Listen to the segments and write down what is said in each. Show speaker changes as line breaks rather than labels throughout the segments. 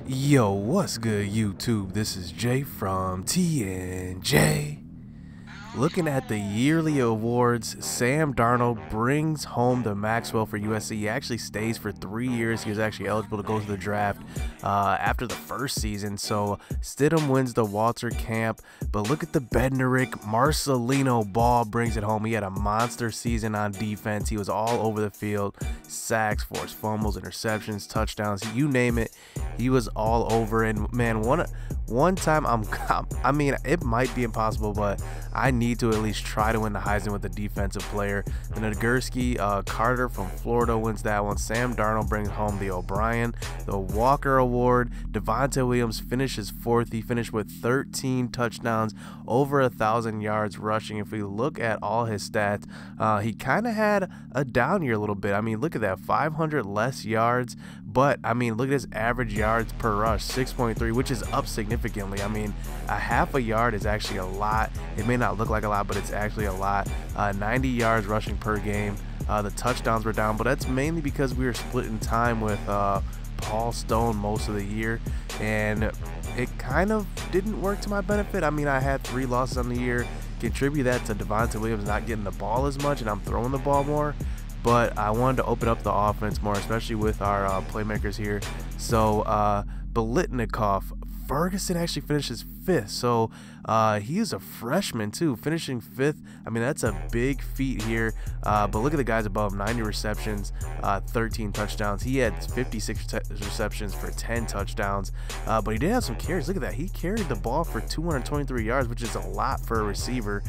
Yo, what's good, YouTube? This is Jay from TNJ. Looking at the yearly awards, Sam Darnold brings home the Maxwell for USC. He actually stays for 3 years. He was actually eligible to go to the draft after the first season. So Stidham wins the Walter Camp. But look at the Bednarik. Marcelino Ball brings it home. He had a monster season on defense. He was all over the field. Sacks, forced fumbles, interceptions, touchdowns, you name it. He was all over. And man, one time I mean, it might be impossible, but I need to at least try to win the Heisman with a defensive player. The Nagurski, Carter from Florida wins that one. Sam Darnold brings home the O'Brien, the Walker Award. Devontae Williams finishes fourth. He finished with 13 touchdowns, over 1,000 yards rushing. If we look at all his stats, he kind of had a down year a little bit. I mean, look at that, 500 less yards, but I mean, look at his average yards per rush, 6.3, which is up significantly. I mean, a half a yard is actually a lot. It may not look like a lot, but it's actually a lot. 90 yards rushing per game. The touchdowns were down, but that's mainly because we were splitting time with Paul Stone most of the year, and it kind of didn't work to my benefit. I mean, I had 3 losses on the year. Contribute that to Devontae Williams not getting the ball as much, and I'm throwing the ball more. But I wanted to open up the offense more, especially with our playmakers here. So Biletnikoff, Ferguson actually finishes 5th. So he is a freshman too, finishing 5th. I mean, that's a big feat here. But look at the guys above him, 90 receptions, 13 touchdowns. He had 56 receptions for 10 touchdowns. But he did have some carries. Look at that. He carried the ball for 223 yards, which is a lot for a receiver.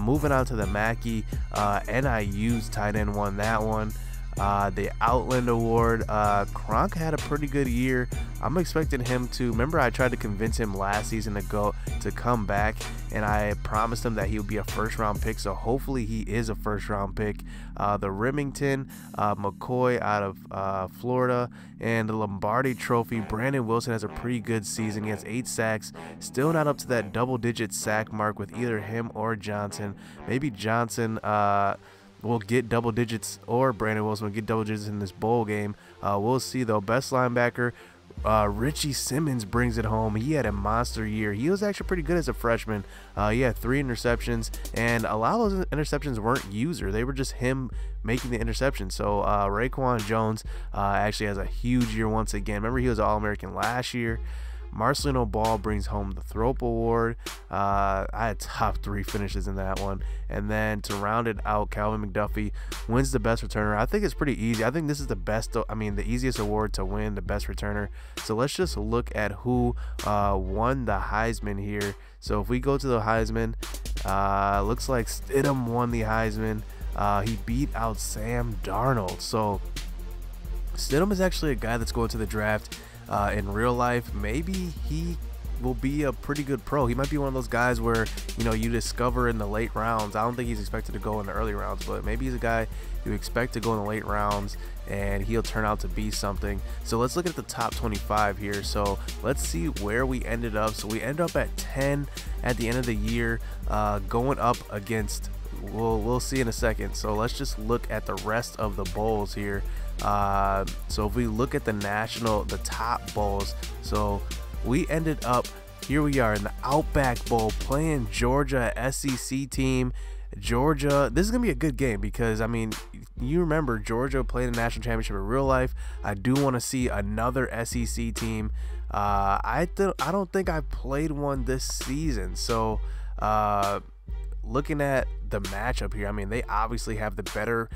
Moving on to the Mackey, NIU's tight end won that one. The Outland Award, Kronk had a pretty good year. I'm expecting him to, remember I tried to convince him last season to come back, and I promised him that he would be a first-round pick, so hopefully he is a first-round pick. The Remington, McCoy out of Florida, and the Lombardi Trophy, Brandon Wilson has a pretty good season. He has 8 sacks, still not up to that double-digit sack mark with either him or Johnson. Maybe Johnson will get double digits, or Brandon Wilson will get double digits in this bowl game. We'll see though. Best linebacker, Richie Simmons brings it home. He had a monster year. He was actually pretty good as a freshman. He had 3 interceptions, and a lot of those interceptions weren't user. They were just him making the interception. So Raekwon Jones actually has a huge year once again. Remember, he was All-American last year. Marcelino Ball brings home the Thrope Award. I had top 3 finishes in that one. And then to round it out, Calvin McDuffie wins the best returner. I think it's pretty easy. I think this is the best, I mean, the easiest award to win, the best returner. So let's just look at who won the Heisman here. So if we go to the Heisman, looks like Stidham won the Heisman. He beat out Sam Darnold. So Stidham is actually a guy that's going to the draft. In real life, maybe he will be a pretty good pro. He might be one of those guys where, you know, you discover in the late rounds. I don't think he's expected to go in the early rounds, but maybe he's a guy you expect to go in the late rounds, and he'll turn out to be something. So let's look at the top 25 here. So let's see where we ended up. So we ended up at 10 at the end of the year, going up against, we'll see in a second. So let's just look at the rest of the bowls here. So if we look at the top bowls, so we ended up, here we are in the Outback Bowl playing Georgia, SEC team. Georgia, this is gonna be a good game because, I mean, you remember Georgia played a national championship in real life. I do want to see another SEC team. I don't think I played one this season. So looking at the matchup here, I mean, they obviously have the better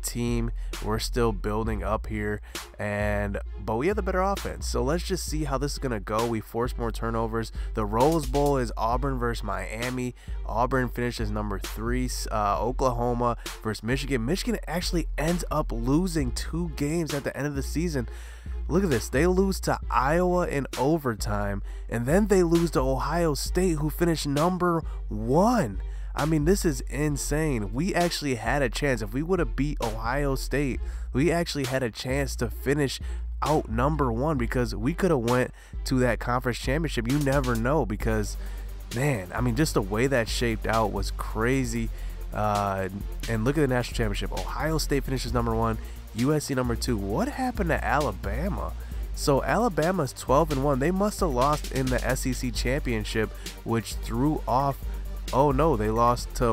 team. We're still building up here, but we have the better offense. So let's just see how this is gonna go. We force more turnovers. The Rose Bowl is Auburn versus Miami. Auburn finishes number 3. Oklahoma versus Michigan. Michigan actually ends up losing 2 games at the end of the season. Look at this. They lose to Iowa in overtime, and then they lose to Ohio State, who finished number 1. I mean, this is insane. We actually had a chance. If we would have beat Ohio State, we actually had a chance to finish out number 1, because we could have went to that conference championship. You never know, because, man, I mean, just the way that shaped out was crazy. And look at the national championship. Ohio State finishes number 1, USC number 2. What happened to Alabama? So Alabama's 12-1. They must have lost in the SEC Championship, which threw off. Oh no, they lost to.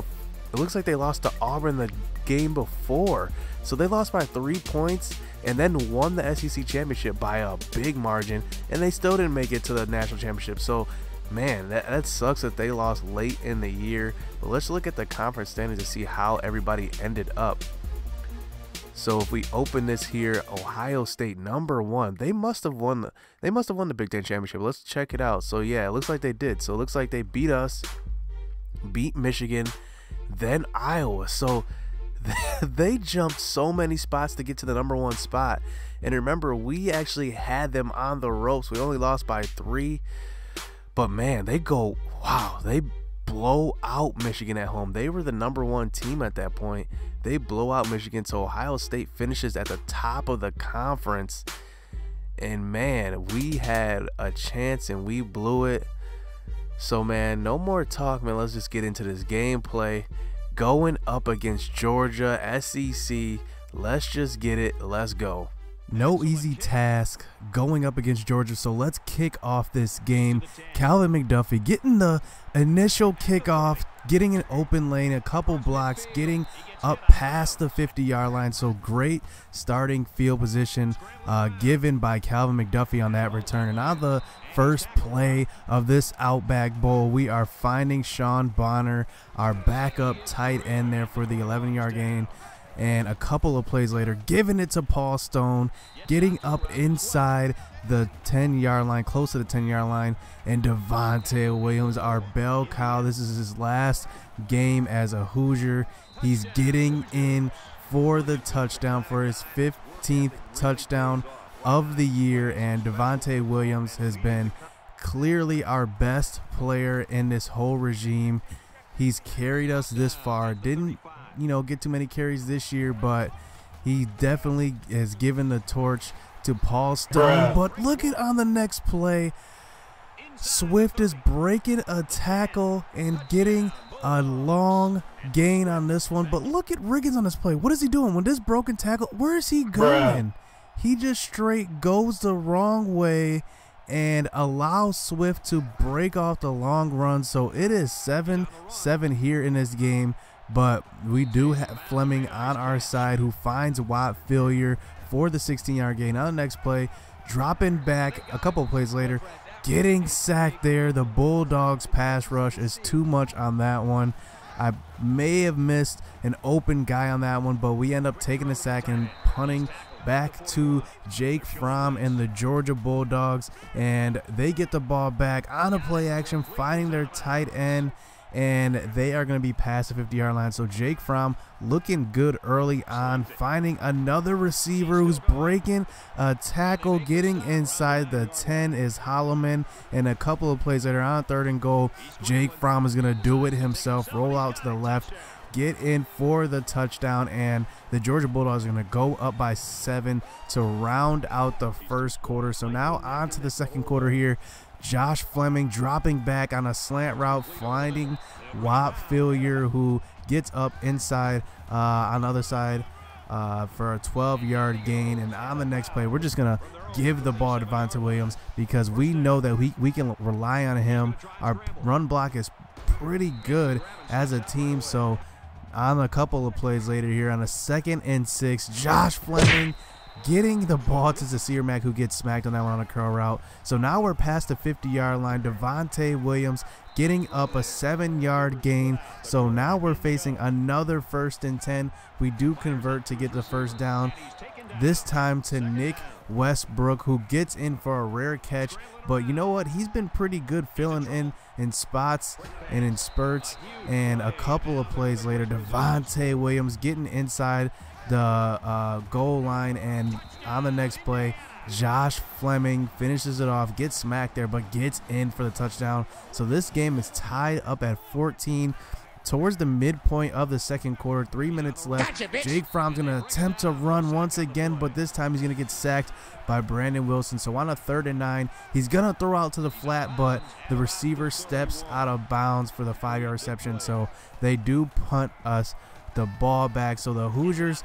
It looks like they lost to Auburn the game before. So they lost by 3 points and then won the SEC Championship by a big margin, and they still didn't make it to the national championship. So man, that sucks that they lost late in the year. But let's look at the conference standings to see how everybody ended up. So if we open this here, Ohio State #1, they must have won the Big Ten Championship. Let's check it out. So yeah, it looks like they did. So it looks like they beat us, beat Michigan, then Iowa. So they jumped so many spots to get to the #1 spot. And remember, we actually had them on the ropes. We only lost by 3. But man, they blow out Michigan at home. They were the #1 team at that point. They blow out Michigan, so Ohio State finishes at the top of the conference. And man, we had a chance and we blew it. So man, no more talk, man. Let's just get into this gameplay. Going up against Georgia, SEC. Let's just get it. Let's go. No easy task going up against Georgia, so let's kick off this game. Calvin McDuffie getting the initial kickoff, getting an open lane, a couple blocks, getting up past the 50-yard line. So great starting field position given by Calvin McDuffie on that return. And on the first play of this Outback Bowl, we are finding Sean Bonner, our backup tight end there for the 11-yard gain. And a couple of plays later, giving it to Paul Stone, getting up inside the 10-yard line, close to the 10-yard line, and Devontae Williams, our bell cow. This is his last game as a Hoosier. He's getting in for the touchdown, for his 15th touchdown of the year, and Devontae Williams has been clearly our best player in this whole regime. He's carried us this far. Didn't get too many carries this year, but he definitely has given the torch to Paul Stone. But look at on the next play, Swift is breaking a tackle and getting a long gain on this one. But look at Riggins on this play. What is he doing with this broken tackle? Where is he going? He just straight goes the wrong way and allows Swift to break off the long run. So it is 7-7 here in this game. But we do have Fleming on our side, who finds Watt failure for the 16-yard gain. On the next play, dropping back a couple plays later, getting sacked there. The Bulldogs pass rush is too much on that one. I may have missed an open guy on that one, but we end up taking the sack and punting back to Jake Fromm and the Georgia Bulldogs. And they get the ball back on a play action, finding their tight end, and they are going to be past the 50-yard line. So Jake Fromm looking good early on, finding another receiver who's breaking a tackle, getting inside the 10 is Holloman. And a couple of plays later, on 3rd and goal, Jake Fromm is going to do it himself, roll out to the left, get in for the touchdown, and the Georgia Bulldogs are going to go up by 7 to round out the first quarter. So now on to the second quarter here. Josh Fleming dropping back on a slant route, finding Watt failure, who gets up inside on the other side for a 12-yard gain. And on the next play, we're just going to give the ball to Devontae Williams because we know that we can rely on him. Our run block is pretty good as a team. So on a couple of plays later here, on a 2nd and 6, Josh Fleming getting the ball to Zasir Mack, who gets smacked on that one on a curl route. So now we're past the 50-yard line. Devontae Williams getting up a 7-yard gain. So now we're facing another 1st and 10. We do convert to get the first down, this time to Nick Westbrook, who gets in for a rare catch. But you know what? He's been pretty good filling in spots and in spurts. And a couple of plays later, Devontae Williams getting inside the goal line, and on the next play, Josh Fleming finishes it off, gets smacked there, but gets in for the touchdown. So this game is tied up at 14 towards the midpoint of the second quarter. 3 minutes left. Gotcha, Jake Fromm's going to attempt to run once again, but this time he's going to get sacked by Brandon Wilson. So on a 3rd and 9, he's going to throw out to the flat, but the receiver steps out of bounds for the 5-yard reception. So they do punt us the ball back. So the Hoosiers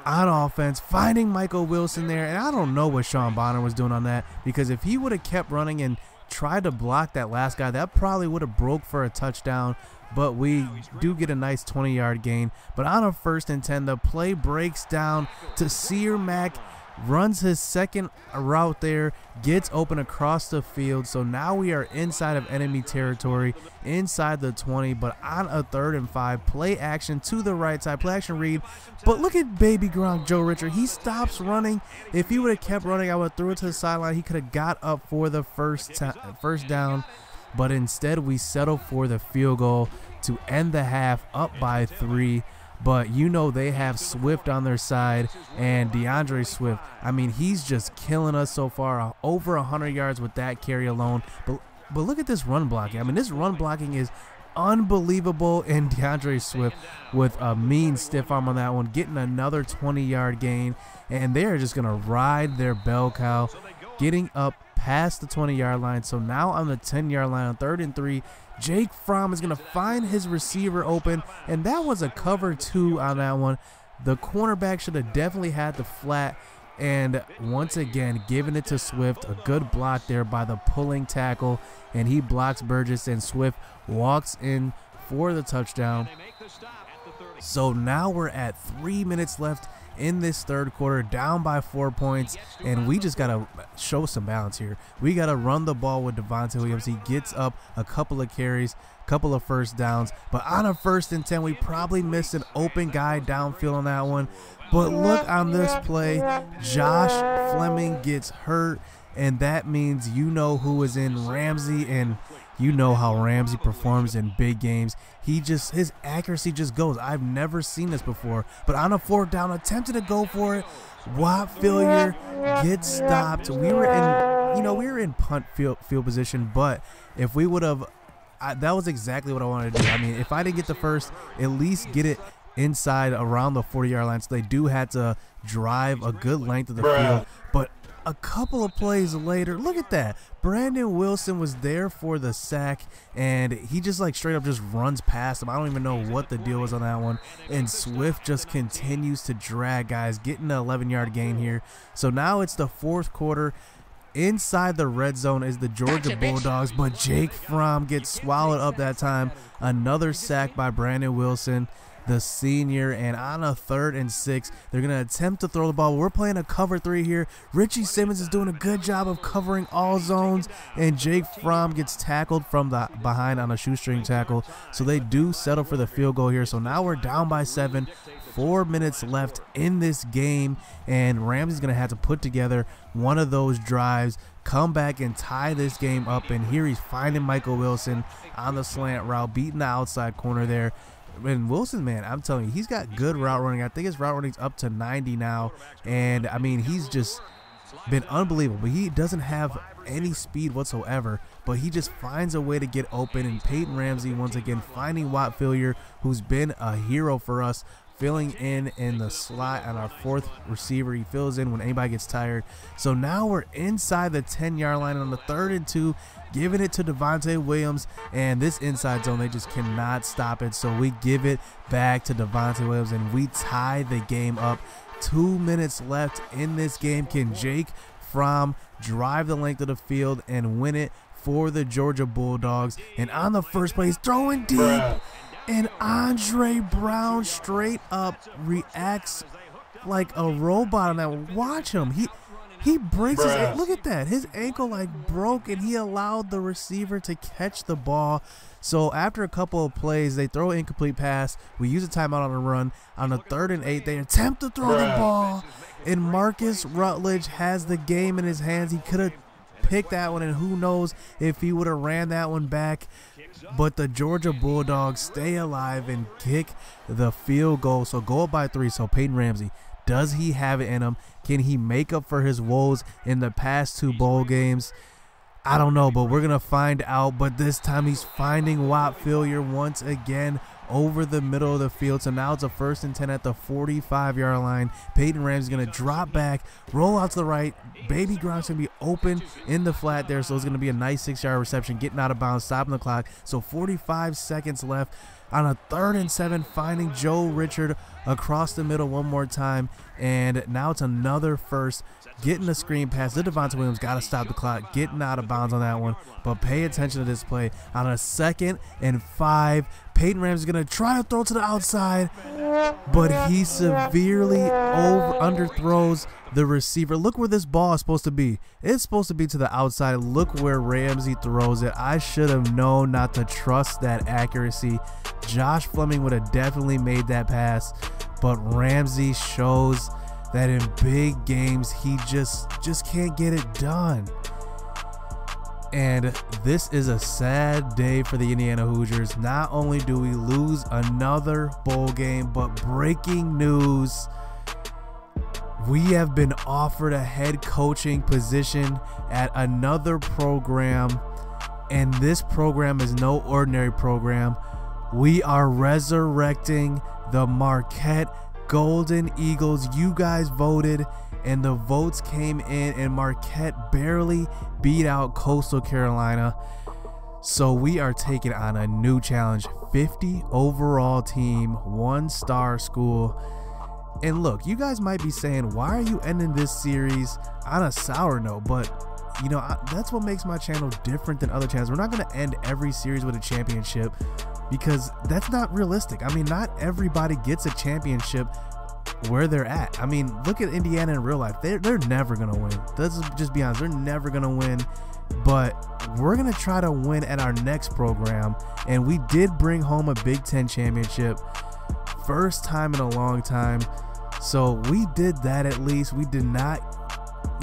on offense, finding Michael Wilson there. And I don't know what Sean Bonner was doing on that, because if he would have kept running and tried to block that last guy, that probably would have broke for a touchdown. But we do get a nice 20-yard gain. But on a 1st and 10, the play breaks down to Sear Mack, runs his second route there, gets open across the field. So now we are inside of enemy territory, inside the 20, but on a 3rd and 5, play action to the right side, play action read. But look at baby Gronk, Joe Richard. He stops running. If he would have kept running, I would have threw it to the sideline. He could have got up for the first down, but instead we settle for the field goal to end the half up by 3. But you know they have Swift on their side, and DeAndre Swift, I mean, he's just killing us so far, over 100 yards with that carry alone. But look at this run blocking. I mean, this run blocking is unbelievable, and DeAndre Swift with a mean stiff arm on that one, getting another 20-yard gain, and they're just going to ride their bell cow, getting up past the 20-yard line. So now on the 10-yard line on 3rd and 3, Jake Fromm is going to find his receiver open, and that was a cover 2 on that one. The cornerback should have definitely had the flat, and once again giving it to Swift. A good block there by the pulling tackle, and he blocks Burgess, and Swift walks in for the touchdown. So now we're at 3 minutes left in this 3rd quarter, down by 4 points, and we just got to show some balance here. We got to run the ball with Devontae Williams. He gets up a couple of carries, couple of first downs, but on a 1st and 10, we probably missed an open guy downfield on that one. But look on this play, Josh Fleming gets hurt, and that means you know who is in, Ramsey, and you know how Ramsey performs in big games. His accuracy just goes. I've never seen this before. But on a 4th down, attempted to go for it. Watt failure, gets stopped. We were in punt field position, but if we would have, that was exactly what I wanted to do. I mean, if I didn't get the first, at least get it inside around the 40-yard line. So they do have to drive a good length of the field. But a couple of plays later, look at that. Brandon Wilson was there for the sack, and he just like straight up just runs past him. I don't even know what the deal was on that one. And Swift just continues to drag guys, getting an 11-yard gain here. So now it's the 4th quarter. Inside the red zone is the Georgia Bulldogs, but Jake Fromm gets swallowed up that time. Another sack by Brandon Wilson, the senior, and on a 3rd and 6, they're going to attempt to throw the ball. We're playing a cover 3 here. Richie Simmons is doing a good job of covering all zones, and Jake Fromm gets tackled from the behind on a shoestring tackle. So they do settle for the field goal here. So now we're down by 7. 4 minutes left in this game, and Ramsey's going to have to put together one of those drives, come back and tie this game up. And here he's finding Michael Wilson on the slant route, beating the outside corner there. And Wilson, man, I'm telling you, he's got good route running. I think his route running's up to 90 now, and I mean, he's just been unbelievable. He doesn't have any speed whatsoever, but he just finds a way to get open. And Peyton Ramsey, once again, finding Watt Failure, who's been a hero for us, filling in the slot on our 4th receiver. He fills in when anybody gets tired. So now we're inside the 10-yard line on the 3rd and 2, giving it to Devontae Williams, and this inside zone, they just cannot stop it. So we give it back to Devontae Williams, and we tie the game up. 2 minutes left in this game. Can Jake Fromm drive the length of the field and win it for the Georgia Bulldogs? And on the first play, he's throwing deep, and Andre Brown straight up reacts like a robot on that one. Watch him. He breaks his ankle. Look at that. His ankle like broke, and he allowed the receiver to catch the ball. So after a couple of plays, they throw an incomplete pass. We use a timeout on the run. On the 3rd and 8, they attempt to throw the ball, and Marcus Rutledge has the game in his hands. He could have picked that one, and who knows if he would have ran that one back. But the Georgia Bulldogs stay alive and kick the field goal. So go up by 3. So Peyton Ramsey, does he have it in him? Can he make up for his woes in the past 2 bowl games? I don't know, but we're going to find out. But this time he's finding Watt Failure once again over the middle of the field. So now it's a 1st and 10 at the 45-yard line. Peyton Ramsey's going to drop back, roll out to the right. Baby Gronk's going to be open in the flat there, so it's going to be a nice 6-yard reception, getting out of bounds, stopping the clock. So 45 seconds left on a 3rd and 7, finding Joe Richard across the middle one more time. And now it's another 1st, getting a screen pass. The Devontae Williams got to stop the clock, getting out of bounds on that one. But pay attention to this play. On a 2nd and 5, Peyton Ramsey is going to try to throw to the outside, but he severely underthrows the receiver. Look where this ball is supposed to be. It's supposed to be to the outside. Look where Ramsey throws it. I should have known not to trust that accuracy. Josh Fleming would have definitely made that pass, but Ramsey shows that in big games he just can't get it done. And this is a sad day for the Indiana Hoosiers. Not only do we lose another bowl game, but breaking news: we have been offered a head coaching position at another program, and this program is no ordinary program. We are resurrecting the Marquette Golden Eagles. You guys voted, and the votes came in, and Marquette barely beat out Coastal Carolina. So we are taking on a new challenge. 50 overall team, 1-star school. And look, you guys might be saying, why are you ending this series on a sour note? But you know, that's what makes my channel different than other channels. We're not going to end every series with a championship, because that's not realistic. I mean, not everybody gets a championship where they're at. I mean, look at Indiana in real life. They're never going to win. Let's just be honest. They're never going to win. But we're going to try to win at our next program. And we did bring home a Big Ten championship. First time in a long time. So we did that at least. We did not,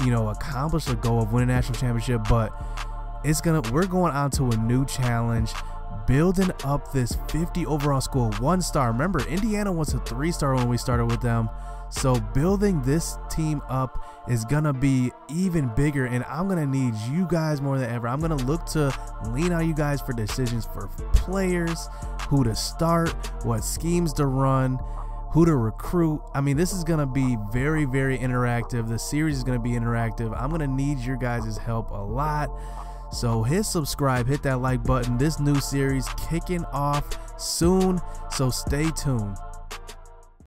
you know, accomplish the goal of winning a national championship. But we're going on to a new challenge, building up this 50 overall school, 1-star. Remember, Indiana was a 3-star when we started with them. So building this team up is gonna be even bigger, and I'm gonna need you guys more than ever. I'm gonna look to lean on you guys for decisions for players, who to start, what schemes to run, who to recruit. I mean, this is gonna be very, very interactive. The series is gonna be interactive. I'm gonna need your guys' help a lot. So hit subscribe, hit that like button. This new series kicking off soon, so stay tuned.